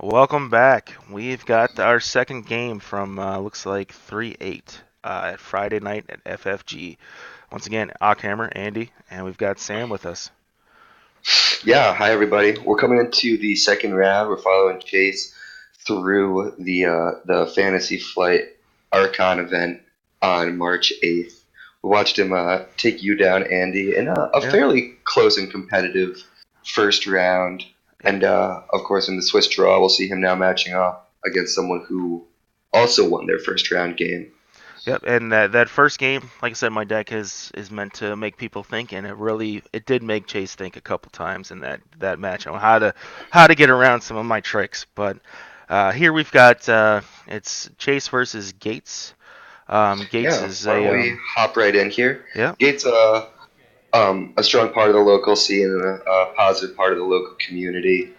Welcome back. We've got our second game from looks like 3-8 at Friday night at FFG. Once again, Ockhammer, Andy, and we've got Sam with us. Yeah, hi everybody. We're coming into the second round. We're following Chase through the Fantasy Flight Archon event on March 8th. We watched him take you down, Andy, in a Yep. fairly close and competitive first round. And of course, in the Swiss draw, we'll see him now matching up against someone who also won their first round game. Yep, and that first game, like I said, my deck is meant to make people think, and it did make Chase think a couple times in that match on how to get around some of my tricks. But here we've got it's Chase versus Gates. Gates Yeah, is why don't a we hop right in here? yeah. Gates, a strong part of the local scene and a positive part of the local community.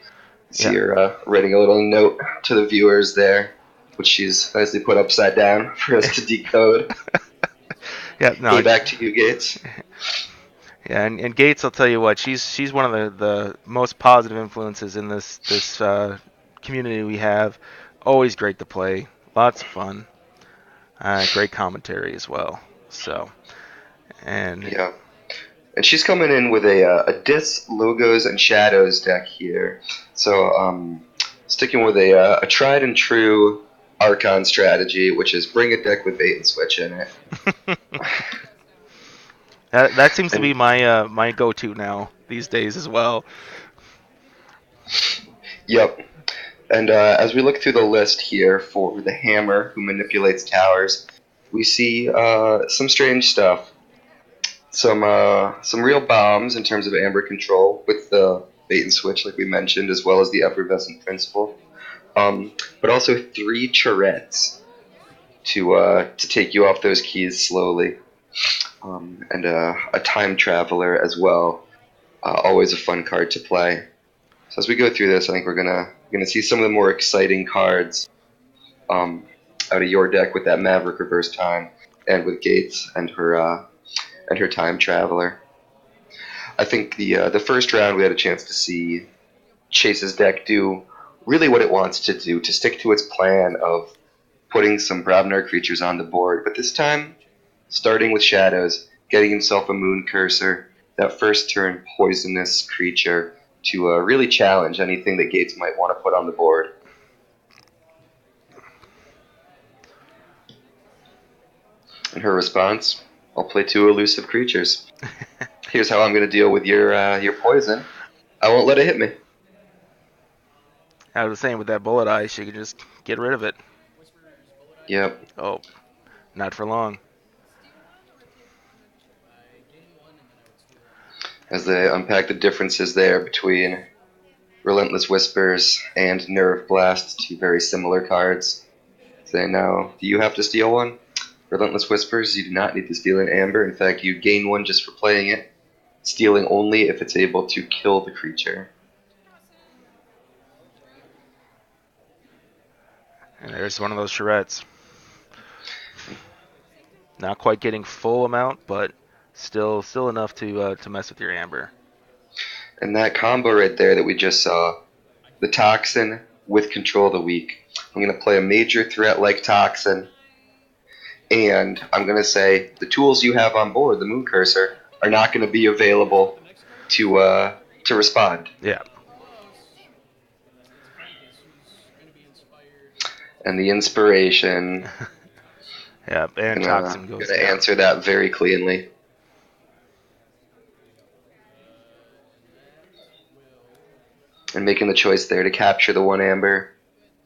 So Yeah. you're writing a little note to the viewers there, which she's nicely put upside down for us to decode. Yeah, no, Hey, back to you, Gates. yeah, and Gates, I'll tell you what, she's one of the most positive influences in this community we have. Always great to play, lots of fun, great commentary as well. So, and Yeah, and she's coming in with a Dis, Logos, and Shadows deck here. So sticking with a tried and true Archon strategy, which is bring a deck with bait and switch in it. that seems to be And my go-to now these days as well. yep, and as we look through the list here for the Hammer, who manipulates towers, we see some strange stuff. Some real bombs in terms of amber control with the bait and switch, like we mentioned, as well as the effervescent principle. But also three charrettes to take you off those keys slowly, and a time traveler as well. Always a fun card to play. So as we go through this, I think we're gonna see some of the more exciting cards um, out of your deck with that Maverick reverse time, and with Gates and her time traveler. I think the first round we had a chance to see Chase's deck do really what it wants to do, to stick to its plan of putting some Brabnar creatures on the board, but this time starting with Shadows, getting himself a Moon Cursor, that first turn poisonous creature to really challenge anything that Gates might want to put on the board. And her response, I'll play two elusive creatures. Here's how I'm going to deal with your poison. I won't let it hit me. I was saying with that bullet ice, you could just get rid of it. Yep. Oh, not for long. As they unpack the differences there between Relentless Whispers and Nerve Blast, two very similar cards. Say now, do you have to steal one? Relentless Whispers, you do not need to steal an Amber. In fact, you gain one just for playing it, stealing only if it's able to kill the creature. And there's one of those charrettes. Not quite getting full amount, but still enough to mess with your amber. And that combo right there that we just saw, the Toxin with Control of the Weak. I'm going to play a major threat like Toxin, and I'm going to say the tools you have on board, the Moon Cursor, are not going to be available to respond. Yeah. And the inspiration, Yeah, and Toxin goes gonna down. answer that very cleanly. And making the choice there to capture the one amber,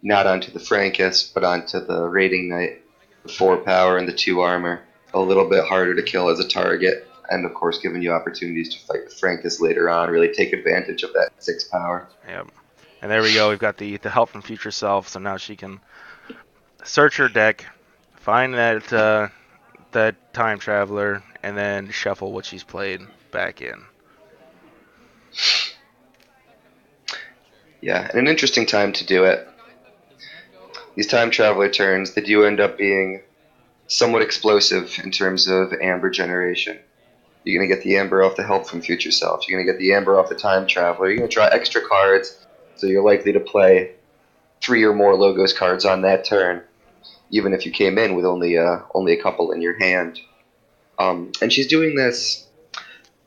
not onto the Frankus, but onto the Raiding Knight, the 4 power and the 2 armor. A little bit harder to kill as a target, and of course giving you opportunities to fight the Frankus later on, really take advantage of that 6 power. Yeah. And there we go. We've got the help from future self, so now she can search her deck, find that time traveler, and then shuffle what she's played back in. Yeah, and an interesting time to do it. These time traveler turns, they do end up being somewhat explosive in terms of amber generation. You're going to get the amber off the help from future self. You're going to get the amber off the time traveler. You're going to draw extra cards, so you're likely to play 3 or more Logos cards on that turn, even if you came in with only a couple in your hand. And she's doing this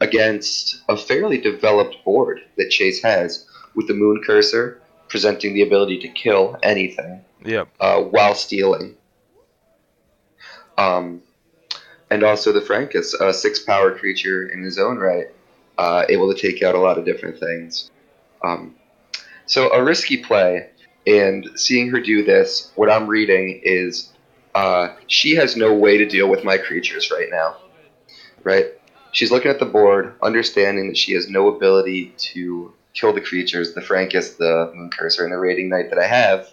against a fairly developed board that Chase has, with the Moon Cursor presenting the ability to kill anything Yep. while stealing. And also the Frankus, a 6-power creature in his own right, able to take out a lot of different things. So a risky play, and seeing her do this, what I'm reading is she has no way to deal with my creatures right now, right? She's looking at the board, understanding that she has no ability to kill the creatures, the Frankus, the Moon Cursor, and the Raiding Knight that I have.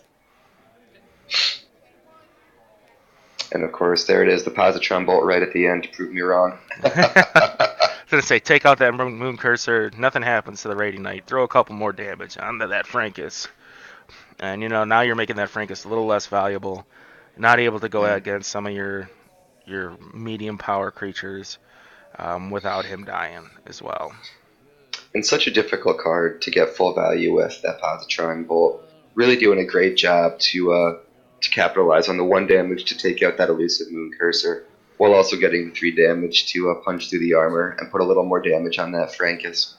And of course, there it is, the Positron Bolt right at the end to prove me wrong. I was gonna say, take out that Moon Cursor, nothing happens to the Raiding Knight. Throw a couple more damage onto that Frankus, and now you're making that Frankus a little less valuable. Not able to go against some of your medium power creatures without him dying as well. And such a difficult card to get full value with, that Positron Bolt. Really doing a great job to capitalize on the 1 damage to take out that elusive Moon Cursor, while also getting the 3 damage to punch through the armor and put a little more damage on that Frankus.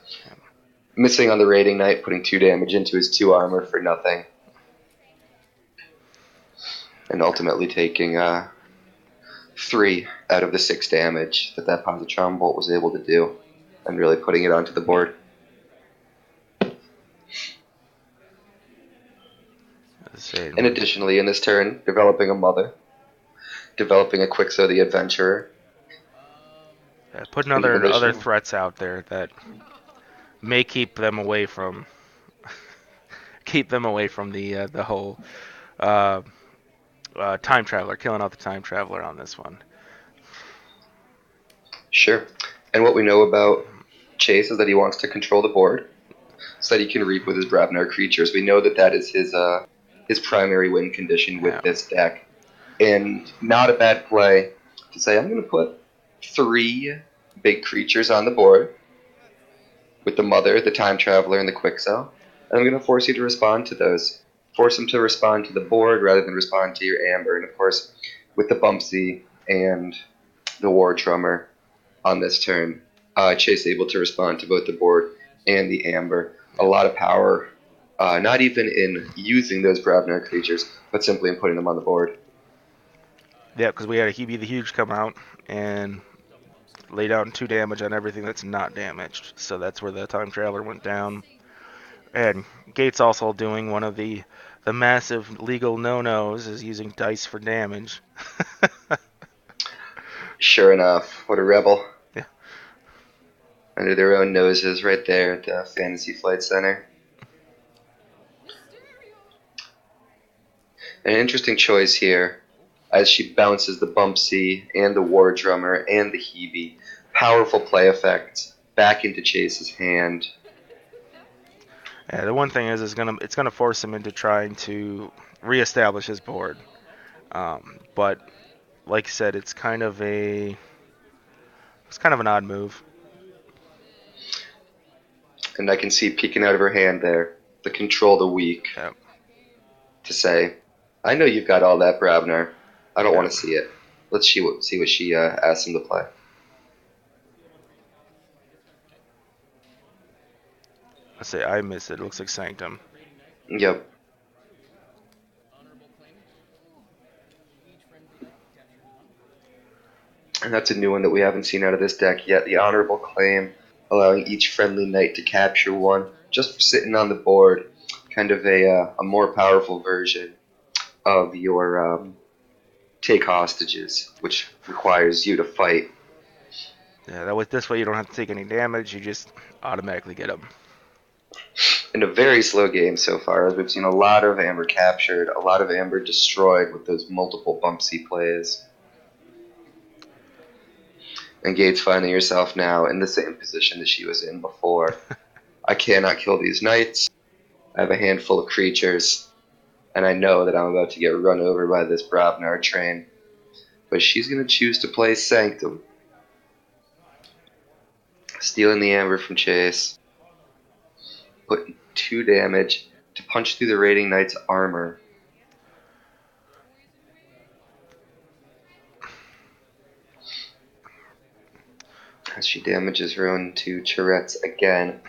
Missing on the Raiding Knight, putting 2 damage into his 2 armor for nothing. And ultimately taking 3 out of the 6 damage that Positron Bolt was able to do, and really putting it onto the board. And additionally, in this turn, developing a Mother, developing a Quixo the Adventurer. Putting other threats out there that may keep them away from the whole Time Traveler, killing out the Time Traveler on this one. Sure. And what we know about Chase is that he wants to control the board so that he can reap with his Bravnar creatures. We know that is his primary win condition with this deck. And not a bad play to say, I'm going to put 3 big creatures on the board with the Mother, the Time Traveler, and the Quixo. And I'm going to force you to respond to those. Force them to respond to the board rather than respond to your Amber. And of course, with the Bumpsy and the War Drummer on this turn, Chase able to respond to both the board and the Amber. A lot of power, not even in using those Bravnar creatures, but simply in putting them on the board. Yeah, because we had a Hebe the Huge come out and lay down 2 damage on everything that's not damaged. So that's where the Time Traveler went down. And Gates also doing one of the massive legal no-nos, is using dice for damage. Sure enough, what a rebel. Yeah. Under their own noses right there at the Fantasy Flight Center. An interesting choice here, as she bounces the Bumpsy and the War Drummer and the Hebe. Powerful play effect back into Chase's hand. Yeah, the one thing is, it's gonna force him into trying to reestablish his board. But like I said, it's kind of an odd move. And I can see peeking out of her hand there, the Control the Weak. Yep. To say, I know you've got all that, Bravnar. I don't want to see it. Let's see what she asks him to play. Let's say I miss it. It looks like Sanctum. Yep. And that's a new one that we haven't seen out of this deck yet. The Honorable Claim, allowing each friendly knight to capture one, just for sitting on the board. Kind of a more powerful version of your take hostages, which requires you to fight. Yeah, this way you don't have to take any damage. You just automatically get them. In a very slow game so far, as we've seen a lot of Amber captured, a lot of Amber destroyed with those multiple Bumpsy plays. And Gates finding herself now in the same position that she was in before. I cannot kill these knights. I have a handful of creatures, and I know that I'm about to get run over by this Bravnar train. But she's going to choose to play Sanctum. Stealing the Amber from Chase. Putting 2 damage to punch through the Raiding Knight's armor. As she damages her own 2 turrets again,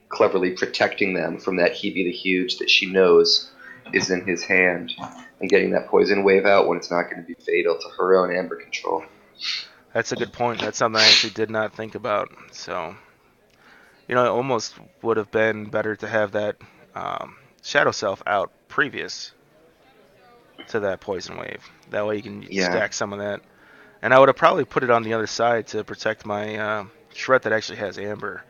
cleverly protecting them from that Hebe the Huge that she knows is in his hand, and getting that poison wave out when it's not going to be fatal to her own amber control. That's a good point. That's something I actually did not think about. So, it almost would have been better to have that Shadow Self out previous to that poison wave. That way you can stack some of that. And I would have probably put it on the other side to protect my shred that actually has amber.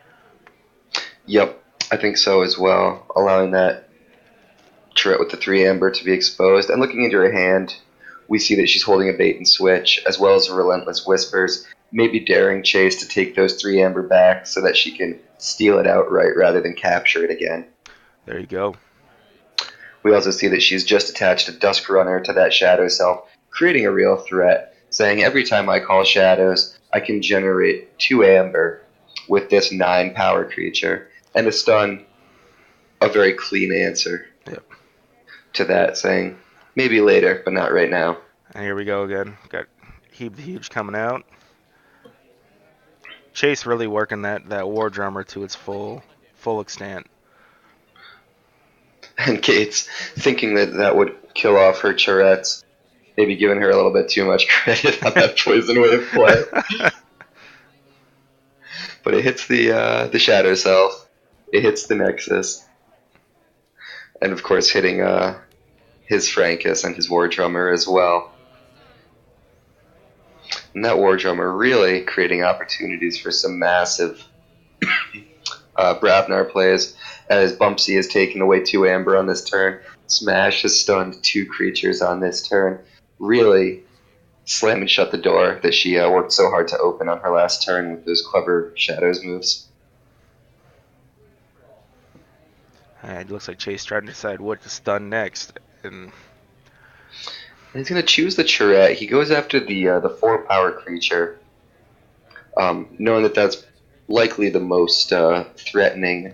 Yep, I think so as well. Allowing that turret with the 3 amber to be exposed. And looking into her hand, we see that she's holding a bait and switch, as well as a relentless whispers, maybe daring Chase to take those 3 amber back so that she can steal it outright rather than capture it again. There you go. We also see that she's just attached a Dusk Runner to that Shadow Self, creating a real threat, saying every time I call Shadows, I can generate 2 amber with this 9 power creature, and a stun, a very clean answer to that, saying maybe later, but not right now. And here we go again. Got Hebe the Huge coming out. Chase really working that War Drummer to its full extent. And Kate's thinking that would kill off her turrets, maybe giving her a little bit too much credit on that poison wave play. But it hits the Shadow Self, it hits the Nexus, and of course hitting his Frankus and his War Drummer as well. And that War Drummer really creating opportunities for some massive Bravnar plays, as Bumpsy has taken away 2 amber on this turn. Smash has stunned 2 creatures on this turn, really slamming shut the door that she worked so hard to open on her last turn with those clever Shadows moves. It looks like Chase trying to decide what to stun next, and he's going to choose the Churette. He goes after the 4 power creature, knowing that that's likely the most threatening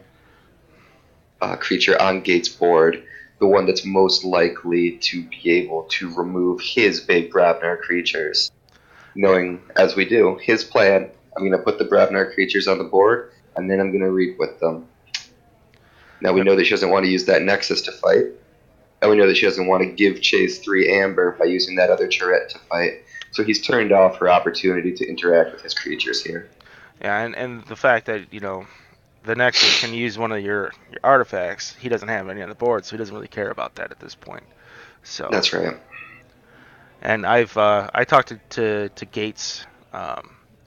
creature on Gates' board, the one that's most likely to be able to remove his big Bravnar creatures. Knowing, as we do, his plan, I'm going to put the Bravnar creatures on the board, and then I'm going to reap with them. Now we know that she doesn't want to use that Nexus to fight, and we know that she doesn't want to give Chase 3 amber by using that other turret to fight. So he's turned off her opportunity to interact with his creatures here. Yeah, and the fact that, the Nexus can use one of your artifacts, he doesn't have any on the board, so he doesn't really care about that at this point. So that's right. And I talked to Gates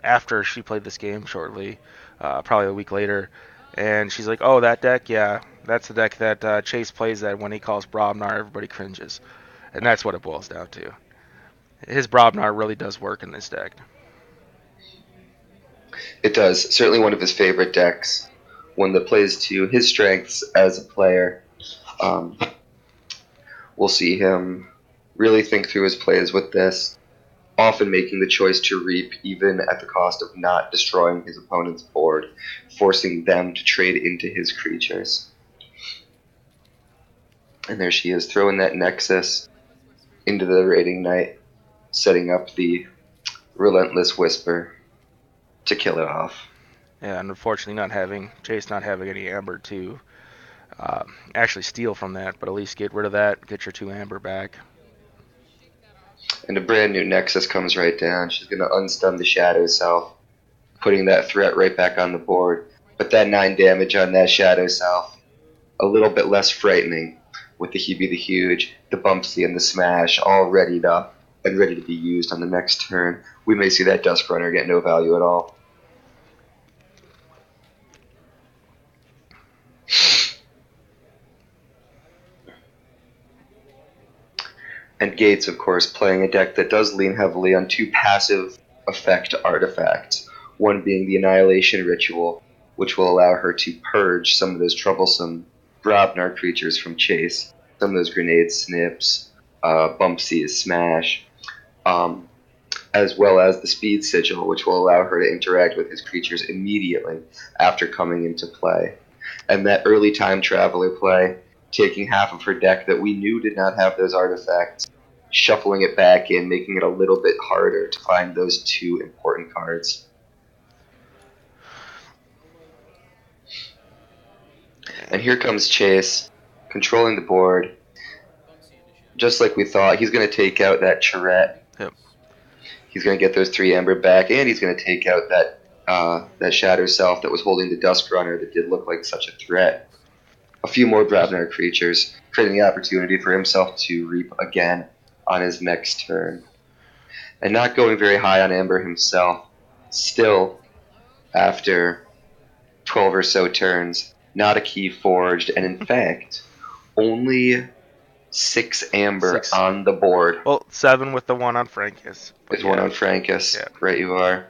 after she played this game shortly, probably a week later, and she's like, "Oh, that deck, yeah, that's the deck that Chase plays that when he calls Brobnar, everybody cringes," and that's what it boils down to. His Brobnar really does work in this deck. It does. Certainly one of his favorite decks. One that plays to his strengths as a player. We'll see him really think through his plays with this, often making the choice to reap even at the cost of not destroying his opponent's board, forcing them to trade into his creatures. And there she is, throwing that Nexus into the Raiding Knight, setting up the Relentless Whisper to kill it off. Yeah, and unfortunately Chase not having any amber to actually steal from that, but at least get rid of that, get your 2 amber back. And a brand new Nexus comes right down. She's going to unstun the Shadow Self, putting that threat right back on the board. But that 9 damage on that Shadow Self, a little bit less frightening, with the Hebe the Huge, the Bumpsy, and the Smash all readied up and ready to be used on the next turn. We may see that Dusk Runner get no value at all. And Gates, of course, playing a deck that does lean heavily on 2 passive effect artifacts, one being the Annihilation Ritual, which will allow her to purge some of those troublesome Brobnar creatures from Chase, some of those Grenade Snips, Bumpsy's Smash, as well as the Speed Sigil, which will allow her to interact with his creatures immediately after coming into play. And that early Time Traveler play, taking half of her deck that we knew did not have those artifacts, shuffling it back in, making it a little bit harder to find those two important cards. And here comes Chase, controlling the board. Just like we thought, he's going to take out that Charette. Yep. He's going to get those 3 Amber back, and he's going to take out that Shatter Self that was holding the Dusk Runner that did look like such a threat. A few more Bravnar creatures, creating the opportunity for himself to reap again on his next turn. And not going very high on Amber himself, still, after 12 or so turns, not a key forged, and in fact, only 6 Amber 6. on the board. Well, 7 with the one on Frankus. There's one on Frankus. Yeah. Right you are.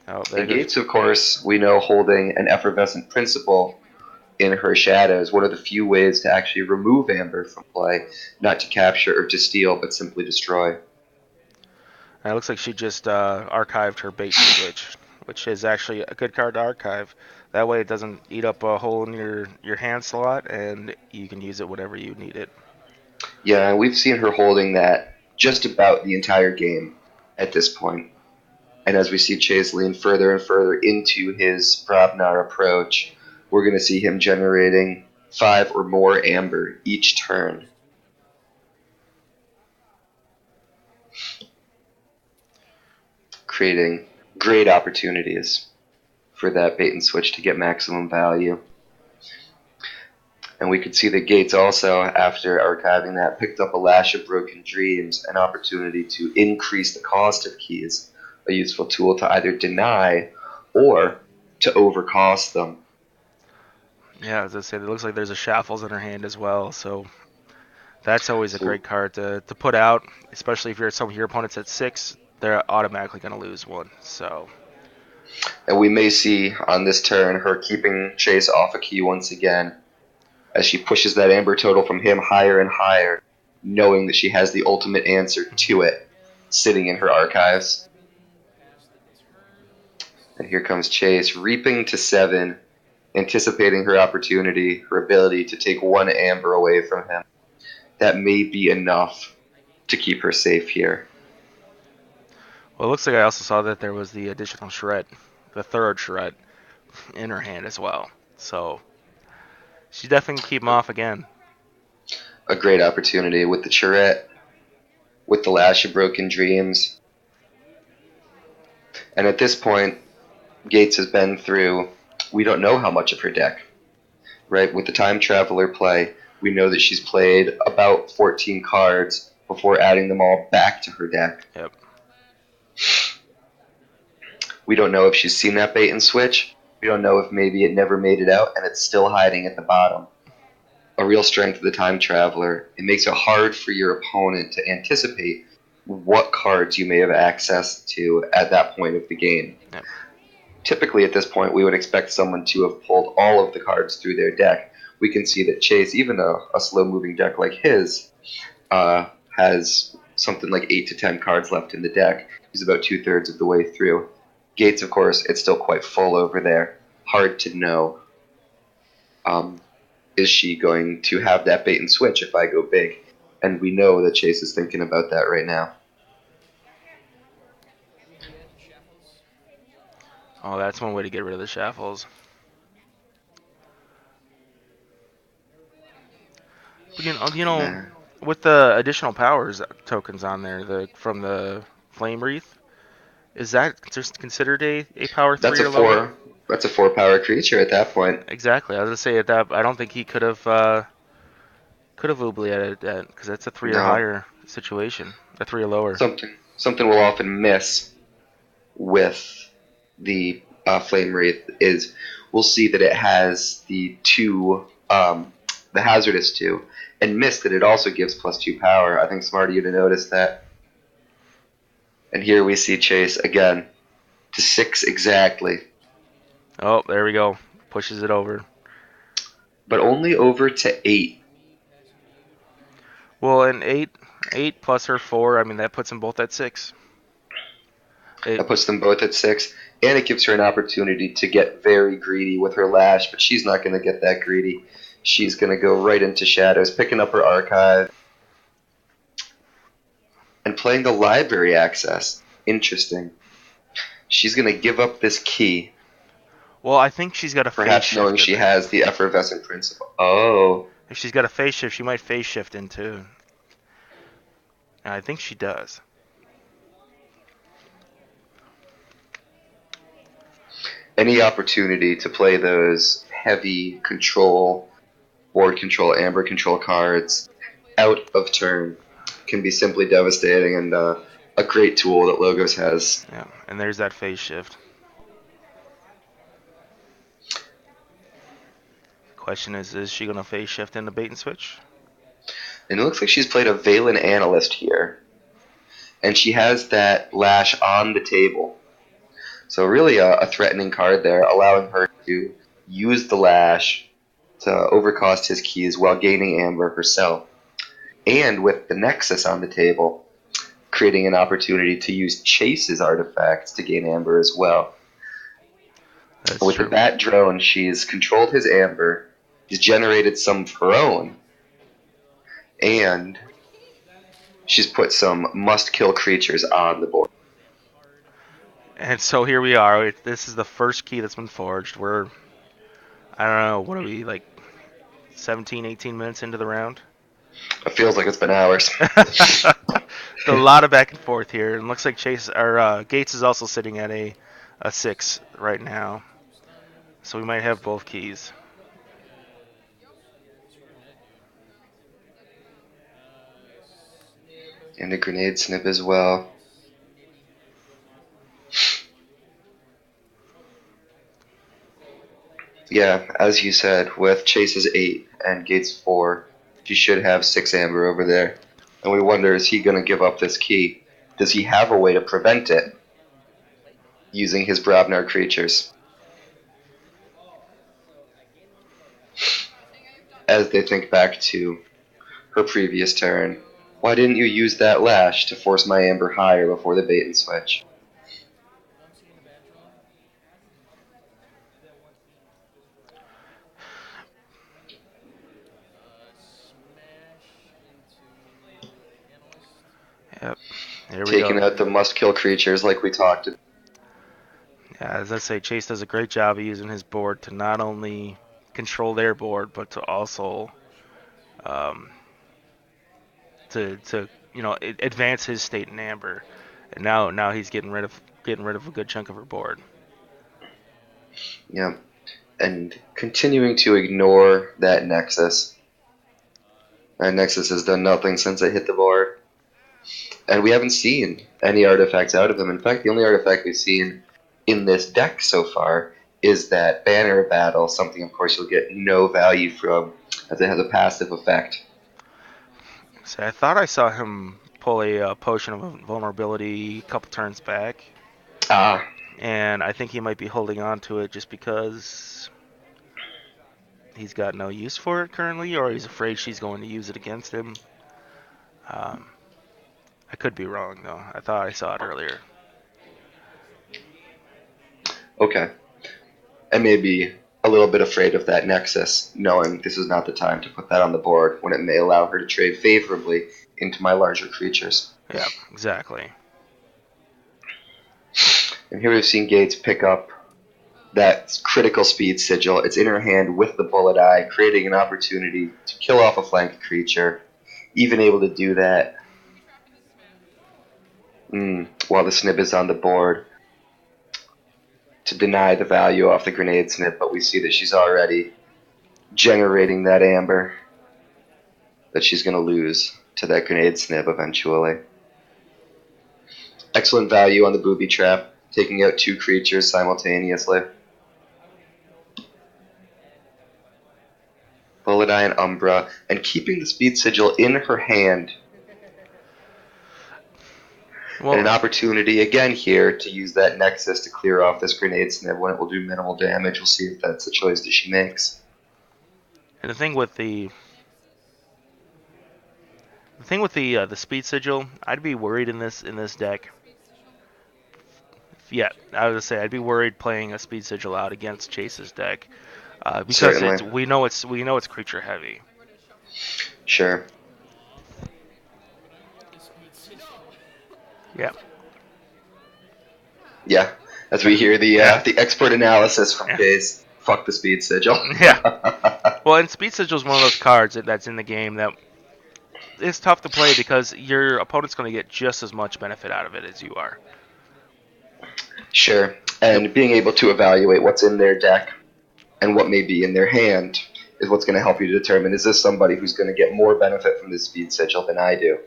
Oh, And Gates, of course, we know holding an Effervescent Principle in her shadows, one of the few ways to actually remove Amber from play, not to capture or to steal, but simply destroy. And it looks like she just archived her bait switch, which is actually a good card to archive. That way it doesn't eat up a hole in your hand slot, and you can use it whenever you need it. Yeah, we've seen her holding that just about the entire game at this point. And as we see Chase lean further and further into his Bravnar approach, we're going to see him generating 5 or more Amber each turn. Creating great opportunities for that bait and switch to get maximum value. And we could see that Gates also, after archiving that, picked up a Lash of Broken Dreams, an opportunity to increase the cost of keys, a useful tool to either deny or to overcost them. Yeah, as I said, it looks like there's a Shaffles in her hand as well, so that's always a great card to put out, especially if you're some of your opponents at 6, they're automatically going to lose one. So. And we may see on this turn her keeping Chase off a key once again, as she pushes that Amber total from him higher and higher, knowing that she has the ultimate answer to it sitting in her archives. And here comes Chase, reaping to 7, anticipating her opportunity, her ability to take 1 Amber away from him. That may be enough to keep her safe here. Well, it looks like I also saw that there was the additional shred, the third shred, in her hand as well. So she definitely can keep him off again. A great opportunity with the Charette, with the Lash of Broken Dreams. And at this point, Gates has been through, we don't know how much of her deck, right? With the Time Traveler play, we know that she's played about 14 cards before adding them all back to her deck. Yep. We don't know if she's seen that bait and switch. We don't know if maybe it never made it out and it's still hiding at the bottom. A real strength of the Time Traveler. It makes it hard for your opponent to anticipate what cards you may have access to at that point of the game. Yep. Typically at this point we would expect someone to have pulled all of the cards through their deck. We can see that Chase, even a slow-moving deck like his, has something like 8 to 10 cards left in the deck. He's about 2/3 of the way through. Gates, of course, it's still quite full over there. Hard to know. Is she going to have that bait and switch if I go big? And we know that Chase is thinking about that right now. Oh, that's one way to get rid of the Shaffles. But with the additional powers tokens on there, from the Flame Wreath, is that just considered a power 3 or lower? That's a 4-power creature at that point. Exactly. I was gonna say at that. I don't think he could have oublied that because that's a 3 or higher situation. A 3 or lower. Something we'll often miss with the Flame Wraith is we'll see that it has the hazardous 2, and miss that it also gives +2 power. I think smart of you to notice that. And here we see Chase again to 6 exactly. Oh, there we go. Pushes it over. But only over to 8. Well, and 8 plus her 4, I mean, that puts them both at 6. That puts them both at 6, and it gives her an opportunity to get very greedy with her Lash, but she's not going to get that greedy. She's going to go right into Shadows, picking up her archive and playing the library access. Interesting. She's going to give up this key, Well, I think she's got a phase perhaps knowing shift in she there. has the effervescent principle. Oh, If she's got a phase shift, she might phase shift into. And I think she does. any opportunity to play those heavy control, board control, amber control cards out of turn can be simply devastating, and a great tool that Logos has. Yeah, and there's that phase shift. Question is she gonna phase shift into bait and switch? And it looks like she's played a Valen Analyst here, and she has that lash on the table. So really a threatening card there, allowing her to use the lash to overcost his keys while gaining amber herself. And with the Nexus on the table, creating an opportunity to use Chase's artifacts to gain amber as well. That's With the true. Bat Drone, she's controlled his amber, she's generated some of her own, and she's put some must-kill creatures on the board. And so here we are. This is the first key that's been forged. We're, I don't know, what are we, like 17, 18 minutes into the round? It feels like it's been hours. A lot of back and forth here. And looks like Chase or Gates is also sitting at a 6 right now. So we might have both keys. And a grenade snip as well. Yeah, as you said, with Chase's 8 and Gates' 4, she should have 6 amber over there. And we wonder, is he going to give up this key? Does he have a way to prevent it using his Brabnar creatures? As they think back to her previous turn, why didn't you use that lash to force my amber higher before the bait and switch? Yep. Here we Taking go. out the must-kill creatures like we talked about. Yeah, as I say, Chase does a great job of using his board to not only control their board, but to also um, to advance his state in amber. And now he's getting rid of a good chunk of her board. Yeah, and continuing to ignore that Nexus. That Nexus has done nothing since it hit the board. And we haven't seen any artifacts out of him. In fact, the only artifact we've seen in this deck so far is that Banner Battle, something, of course, you'll get no value from, as it has a passive effect. So I thought I saw him pull a potion of vulnerability a couple turns back, Ah, and I think he might be holding on to it just because he's got no use for it currently, or he's afraid she's going to use it against him. Um, I could be wrong though. I thought I saw it earlier. okay. And maybe a little bit afraid of that Nexus, knowing this is not the time to put that on the board when it may allow her to trade favorably into my larger creatures. Yeah, exactly. And here we've seen Gates pick up that critical speed sigil. It's in her hand with the bullet eye, creating an opportunity to kill off a flank creature. Even able to do that while the snip is on the board to deny the value off the grenade snip, but we see that she's already generating that amber that she's going to lose to that grenade snip eventually. Excellent value on the booby trap, taking out 2 creatures simultaneously. Bullet Eye and Umbra, and keeping the speed sigil in her hand. And an opportunity again here to use that Nexus to clear off this grenade snip when it will do minimal damage. We'll see if that's the choice that she makes. And the thing with the speed sigil, I'd be worried in this deck. Yeah, I would say I'd be worried playing a speed sigil out against Chase's deck. because Certainly. we know it's creature heavy. Sure. Yeah. Yeah. As we hear Yeah. the expert analysis from Yeah. Case, fuck the speed sigil. Yeah. Well, and Speed Sigil is one of those cards that's in the game that is tough to play because your opponent's going to get just as much benefit out of it as you are. Sure. Yep. And being able to evaluate what's in their deck and what may be in their hand is what's going to help you to determine, is this somebody who's going to get more benefit from this speed sigil than I do?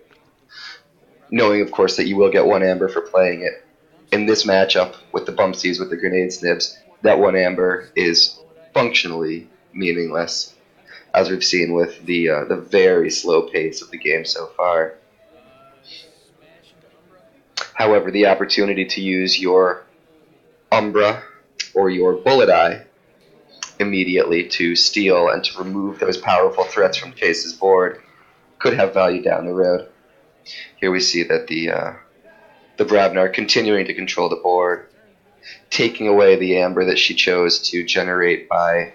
Knowing, of course, that you will get 1 amber for playing it. In this matchup with the bumpsies, with the grenade snibs, that 1 amber is functionally meaningless, as we've seen with the very slow pace of the game so far. However, the opportunity to use your Umbra or your Bullet Eye immediately to steal and to remove those powerful threats from Chase's board could have value down the road. Here we see that the Bravnar continuing to control the board, taking away the amber that she chose to generate by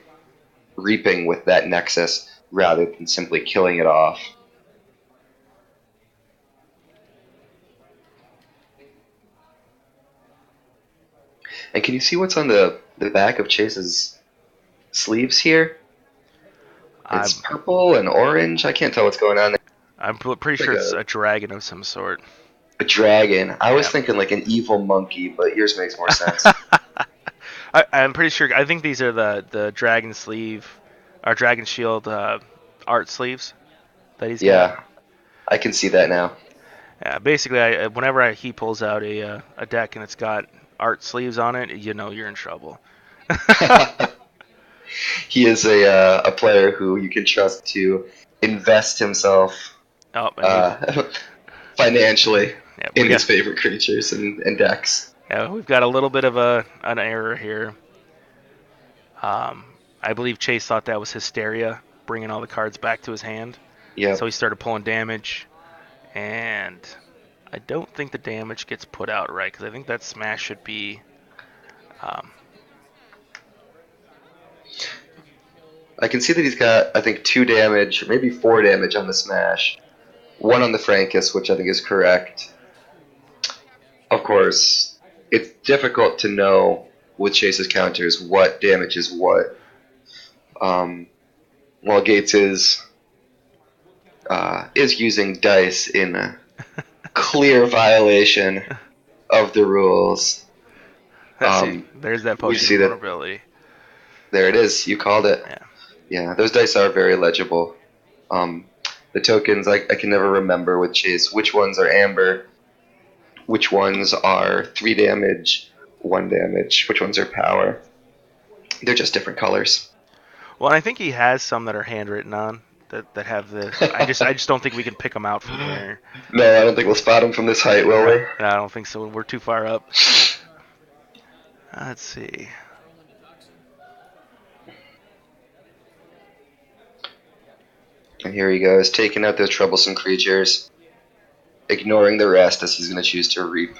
reaping with that Nexus rather than simply killing it off. And can you see what's on the back of Chase's sleeves here? It's I'm purple and orange. I can't tell what's going on there. I'm pretty It's sure like it's a dragon of some sort. a dragon. I was Yeah. thinking like an evil monkey, but yours makes more sense. I'm pretty sure. I think these are the dragon sleeve, or dragon shield art sleeves that he's got. Yeah, I can see that now. Yeah, basically, whenever he pulls out a deck and it's got art sleeves on it, you know you're in trouble. He is a player who you can trust to invest himself Oh, and uh, financially yeah, in his favorite creatures and decks. we've got a little bit of an error here. Um, I believe Chase thought that was Hysteria, bringing all the cards back to his hand. Yep. So he started pulling damage, and I don't think the damage gets put out right because I think that smash should be. Um, I can see that he's got, I think, 2 damage, or maybe 4 damage on the smash. 1 on the Frankus, which I think is correct. Of course, it's difficult to know with Chase's counters what damage is what. While Gates is using dice in a clear violation of the rules. see, there's that We potion see of that. vulnerability. There it is. You called it. Yeah. Yeah, those dice are very legible. The tokens, I can never remember with Chase which ones are amber, which ones are 3 damage, 1 damage, which ones are power. They're just different colors. Well, and I think he has some that are handwritten on that have the. I just don't think we can pick them out from here. No, I don't think we'll spot them from this height, will we? No, I don't think so. We're too far up. Let's see. And here he goes, taking out those troublesome creatures, ignoring the rest as he's going to choose to reap.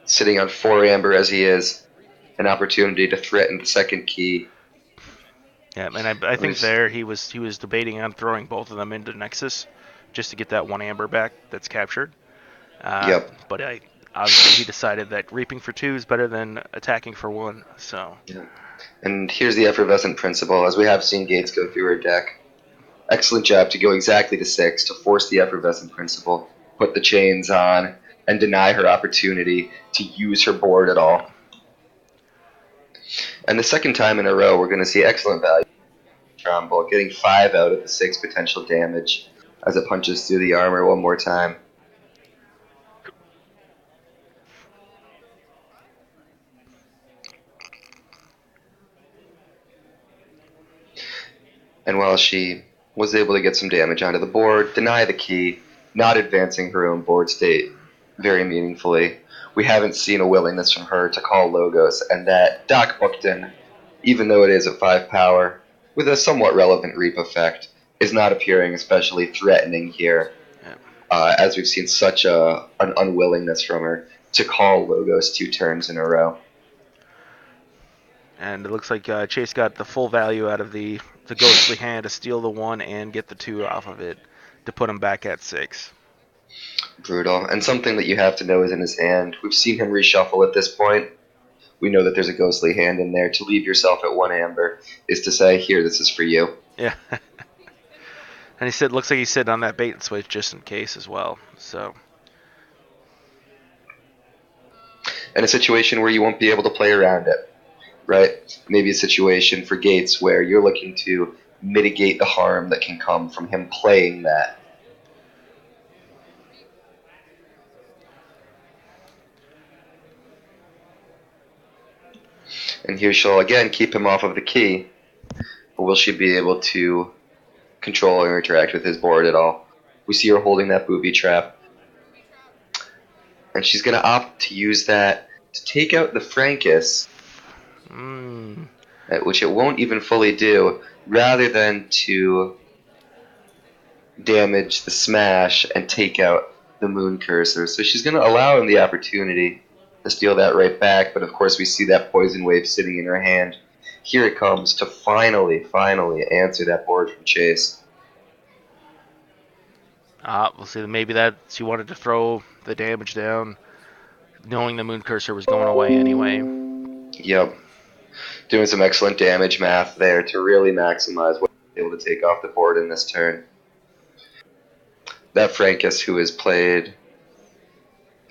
Sitting on 4 amber as he is, an opportunity to threaten the second key. Yeah, and I think there he was debating on throwing both of them into Nexus just to get that 1 amber back that's captured. Yep. But obviously he decided that reaping for 2 is better than attacking for 1. So. Yeah. And here's the effervescent principle, as we have seen Gates go through her deck. Excellent job to go exactly to 6 to force the effervescent principle, put the chains on, and deny her opportunity to use her board at all. And the second time in a row, we're going to see excellent value. Tromble getting 5 out of the 6 potential damage as it punches through the armor one more time. And while she was able to get some damage onto the board, deny the key, not advancing her own board state very meaningfully, we haven't seen a willingness from her to call Logos, and that Doc Bookton, even though it is at 5 power, with a somewhat relevant reap effect, is not appearing especially threatening here, as we've seen such an unwillingness from her to call Logos 2 turns in a row. And it looks like Chase got the full value out of the ghostly hand to steal the 1 and get the 2 off of it to put him back at 6. Brutal. And something that you have to know is in his hand. We've seen him reshuffle at this point. We know that there's a ghostly hand in there. To leave yourself at 1 amber is to say, here, this is for you. Yeah. And he said, looks like he's sitting on that bait and switch just in case as well. So. And a situation where you won't be able to play around it, right? Maybe a situation for Gates where you're looking to mitigate the harm that can come from him playing that. And here she'll again keep him off of the key. But will she be able to control or interact with his board at all? We see her holding that booby trap. And she's going to opt to use that to take out the Frankus, which it won't even fully do, rather than to damage the smash and take out the Moon Cursor. So she's going to allow him the opportunity to steal that right back, but of course we see that Poison Wave sitting in her hand. Here it comes to finally answer that board from Chase. We'll see. Maybe that she wanted to throw the damage down, knowing the Moon Cursor was going away anyway. Yep. Doing some excellent damage math there to really maximize what he's able to take off the board in this turn. That Frankus, who has played,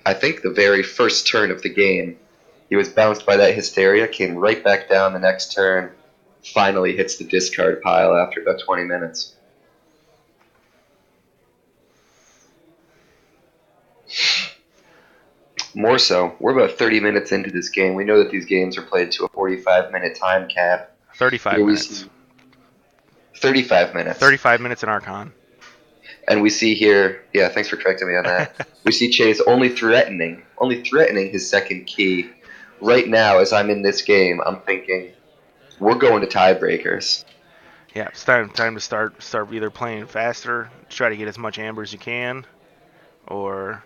I think, the very first turn of the game, he was bounced by that Hysteria, came right back down the next turn, finally hits the discard pile after about 20 minutes. More so, we're about 30 minutes into this game. We know that these games are played to a 45-minute time cap. 35 minutes. 35 minutes. 35 minutes in Archon. And we see here, yeah, thanks for correcting me on that. We see Chase only threatening his second key. Right now, as I'm in this game, I'm thinking, we're going to tiebreakers. Yeah, it's time to start either playing faster, try to get as much amber as you can, or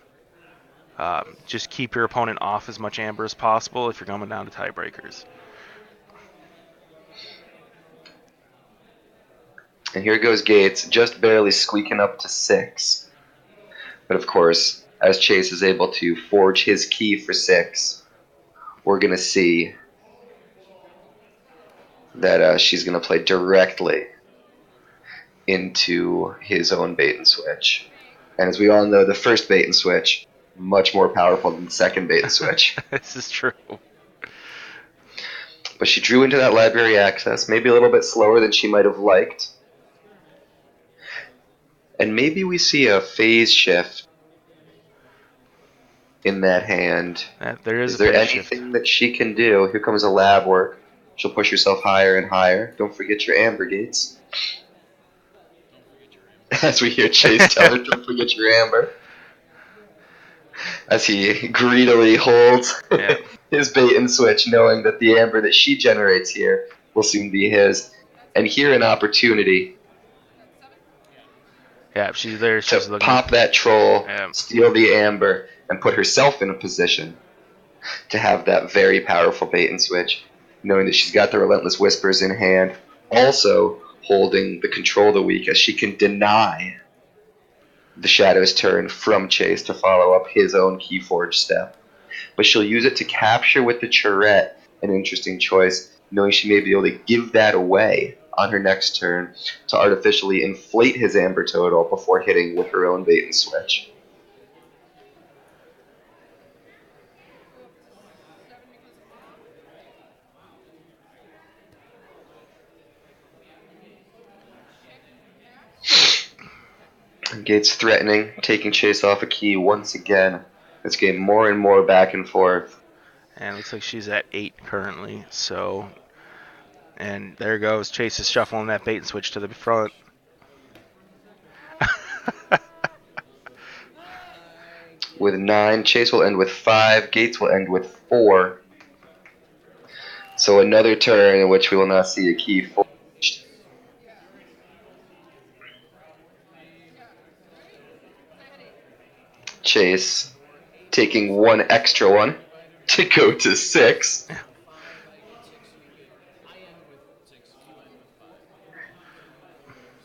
just keep your opponent off as much amber as possible if you're coming down to tiebreakers. And here goes Gates, just barely squeaking up to 6. But of course, as Chase is able to forge his key for 6, we're going to see that she's going to play directly into his own bait and switch. And as we all know, the first bait and switch, much more powerful than the second bait and switch. This is true. But she drew into that library access, maybe a little bit slower than she might have liked. And maybe we see a phase shift in that hand. Is there anything that she can do? Here comes a lab work. She'll push herself higher and higher. Don't forget your amber, Gates. As we hear Chase tell her, don't forget your amber. As he greedily holds his bait and switch, knowing that the amber that she generates here will soon be his. And here an opportunity. Yeah, she's there. She's to pop that troll, steal the amber, and put herself in a position to have that very powerful bait and switch, knowing that she's got the Relentless Whispers in hand, also holding the Control of the Weak, as she can deny the Shadow's turn from Chase to follow up his own Keyforge step. But she'll use it to capture with the Charette, an interesting choice, knowing she may be able to give that away on her next turn to artificially inflate his amber total before hitting with her own bait and switch. Gates threatening, taking Chase off a key once again. It's getting more and more back and forth. And it looks like she's at 8 currently, so... And there goes. Chase is shuffling that bait and switch to the front. With 9, Chase will end with 5, Gates will end with 4. So another turn in which we will not see a key forged. Chase taking one extra one to go to 6.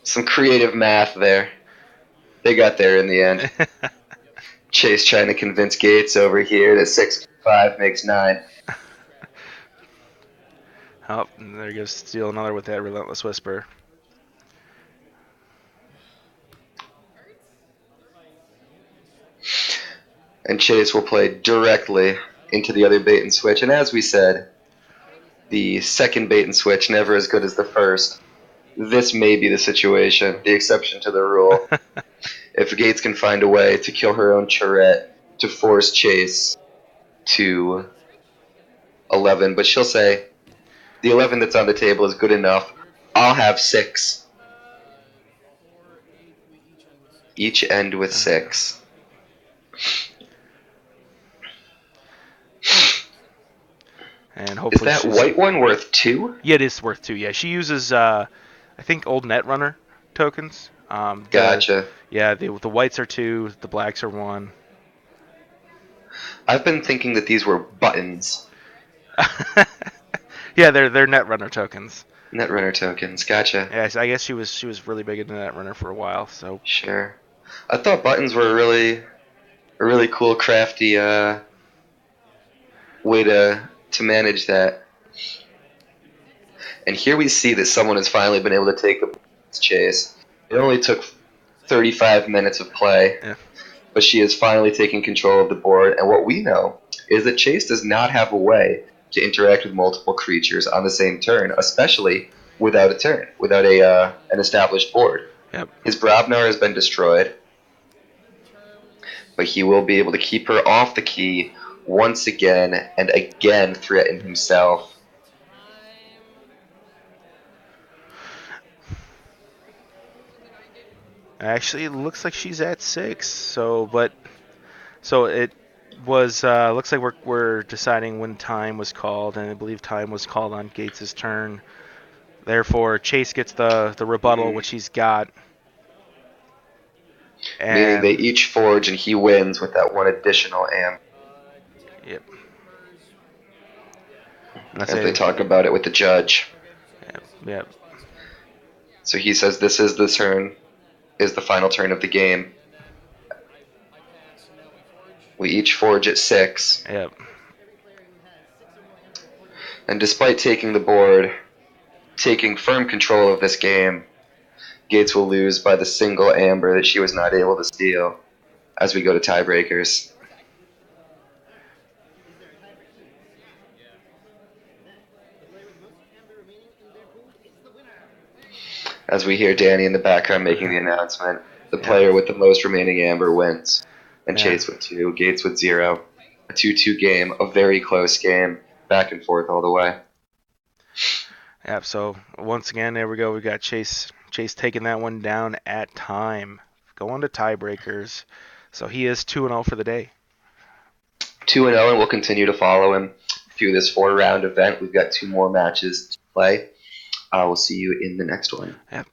Some creative math there. They got there in the end. Chase trying to convince Gates over here that 6 5 makes 9. Oh, and there goes steal another with that Relentless Whisper. And Chase will play directly into the other bait and switch. And as we said, the second bait and switch never as good as the first. This may be the situation, the exception to the rule. If Gates can find a way to kill her own Charette to force Chase to 11, but she'll say, the 11 that's on the table is good enough. I'll have 6. Each end with 6. And hopefully is that white one worth 2? Yeah, it is worth 2. Yeah, she uses, I think, old Netrunner tokens. Gotcha. The whites are 2, the blacks are 1. I've been thinking that these were buttons. Yeah, they're Netrunner tokens. Netrunner tokens, gotcha. Yeah, I guess she was really big into Netrunner for a while. So sure. I thought buttons were a really cool, crafty way to manage that. And here we see that someone has finally been able to take the chase. It only took 35 minutes of play, but she is finally taking control of the board. And what we know is that Chase does not have a way to interact with multiple creatures on the same turn, especially without a turn, without an established board. Yep. His Brobnar has been destroyed, but he will be able to keep her off the key once again and again threaten himself. Actually, it looks like she's at 6. So it was looks like we're deciding when time was called, and I believe time was called on Gates' turn. Therefore, Chase gets the rebuttal, which he's got. Meaning they each forge, and he wins with that one additional amp. Yep. As they talk about it with the judge. Yep. So he says this is the final turn of the game. We each forge at 6. Yep. And despite taking the board, taking firm control of this game, Gates will lose by the single amber that she was not able to steal as we go to tiebreakers. As we hear Danny in the background making the announcement, the player with the most remaining amber wins. And Chase with 2, Gates with 0. A 2-2 game, a very close game, back and forth all the way. Yep, so once again, there we go. We got Chase taking that one down at time. Going to tiebreakers. So he is 2-0 for the day. 2-0, and we'll continue to follow him through this 4-round event. We've got 2 more matches to play. We'll see you in the next one. Yep.